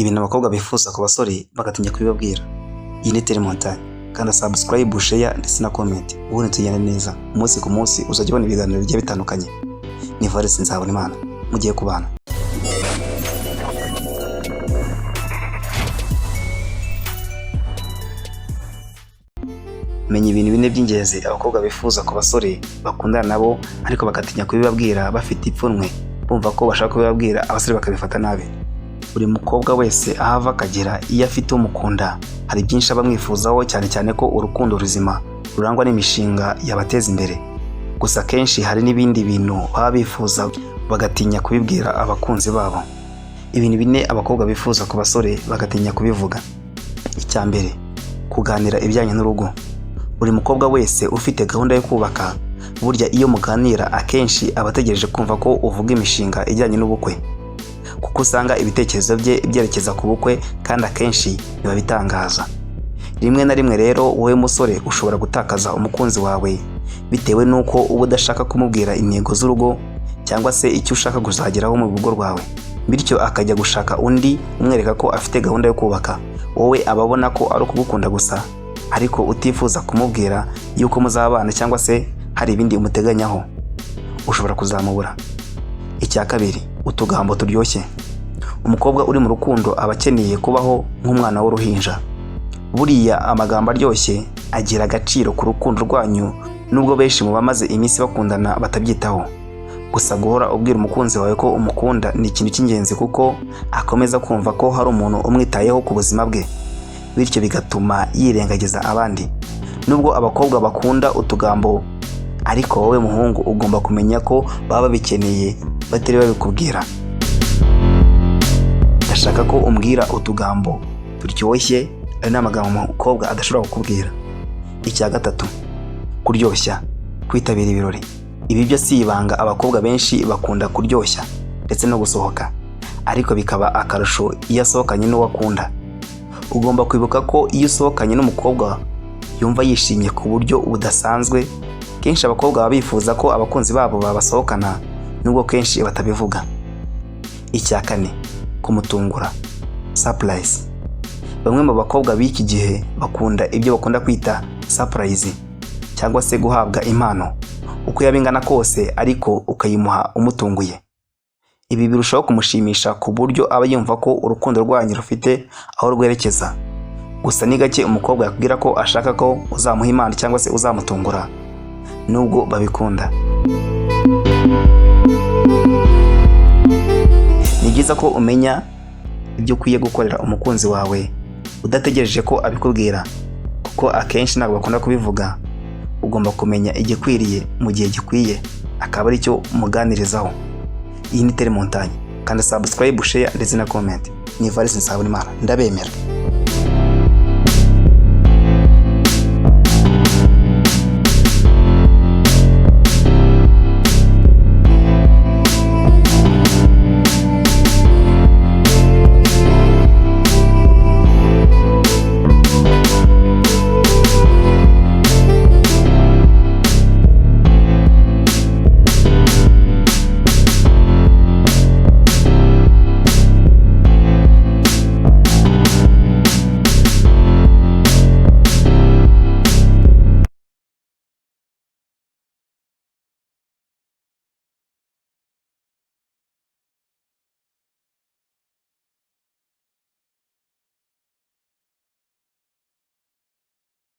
ibintu abakobwa bifuza ku basore bagatinya kubibabwira. Iyi ni Telemontagne, kanda subscribe, share ndetse na comment, ubundi tugende neza umunsi ku munsi uzajya ubona ibiganiro bigiye bitandukanye. Ni Valens Nzabonimana mugiye kubana. Menya ibintu bine by'ingenzi abakobwa bifuza ku basore bakundana nabo ariko bagatinya kubibabwira bafite ipfunwe, bumva ko bashaka kubibabwira abasore bakabifata nabi. Buri mukobwa wese ahava akagera iyo afite umukunda hari byinshi abamwifuzaho, cyane cyane ko urukundo ruzima rurangwa n'imishinga yabateza imbere. Gusa kenshi hari n'ibindi bintu baba bifuza bagatinya kubibwira abakunzi babo. Ibintu bine abakobwa bifuza ku basore bagatinya kubivuga. Icya mbere, kuganira ibijyanye n'urugo. Buri mukobwa wese ufite gahunda yo kubaka, burya iyo muganira akenshi aba ategereje kumva ko uvuga imishinga ijyanye n'ubukwe, kuko usanga ibitekerezo bye byerekeza ku bukwe kandi akenshi biba bitangaza. Rimwe na rimwe rero wowe musore ushobora gutakaza umukunzi wawe bitewe n'uko uba udashaka kumubwira intego z'urugo cyangwa se icyo ushaka kuzageraho mu rugo rwawe, bityo akajya gushaka undi umwereka ko afite gahunda yo kubaka. Wowe aba abona ko ari ukugukunda gusa, ariko utifuza kumubwira yuko muzabana cyangwa se hari ibindi umuteganyaho. Ushobora kuzamubura. Icya kabiri, utugambo turyoshye. Umukobwa uri mu rukundo aba akeneye kubaho nk'umwana w'uruhinja. Buriya amagambo aryoshye agira agaciro ku rukundo rwanyu, nubwo benshi mu bamaze iminsi bakundana batabyitaho. Gusa guhora ubwira umukunzi wawe ko umukunda ni ikintu cy'ingenzi, kuko akomeza kumva ko hari umuntu umwitayeho ku buzima bwe, bityo bigatuma yirengagiza abandi. Nubwo abakobwa bakunda utugambo, ariko wowe muhungu ugomba kumenya ko baba bikeneye batari babikubwira. Ndashaka ko umbwira utugambo turyoshye, ari n'amagambo umukobwa adashobora kukubwira. Icya gatatu, kuryoshya, kwitabira ibirori. Ibi byo si ibanga, abakobwa benshi bakunda kuryoshya ndetse no gusohoka, ariko bikaba akarusho iyo asohokanye n'uwo akunda. Ugomba kwibuka ko iyo usohokanye n'umukobwa yumva yishimye ku buryo budasanzwe. Kenshi abakobwa baba bifuza ko abakunzi babo babasohokana, nubwo kenshi batabivuga. Icya kane, kumutungura, surprise. Bamwe mu bakobwa b'iki gihe bakunda ibyo bakunda kwita surprise, cyangwa se guhabwa impano uko yaba ingana kose, ariko ukayimuha umutunguye. Ibi birushaho kumushimisha ku buryo aba yumva ko urukundo rwanyu rufite aho rwerekeza. Gusa ni gake umukobwa yakubwira ko ashaka ko uzamuha impano cyangwa se uzamutungura, nubwo babikunda. Ni byiza ko umenya ibyo ukwiye gukorera umukunzi wawe udategereje ko abikubwira, kuko akenshi ntabwo bakunda kubivuga. Ugomba kumenya igikwiriye mu gihe gikwiye, akaba ari cyo umuganirizaho. Iyi ni Telemontagne, kanda subscribe, share ndetse na comment. Ni Valens Nzabonimana, ndabemera.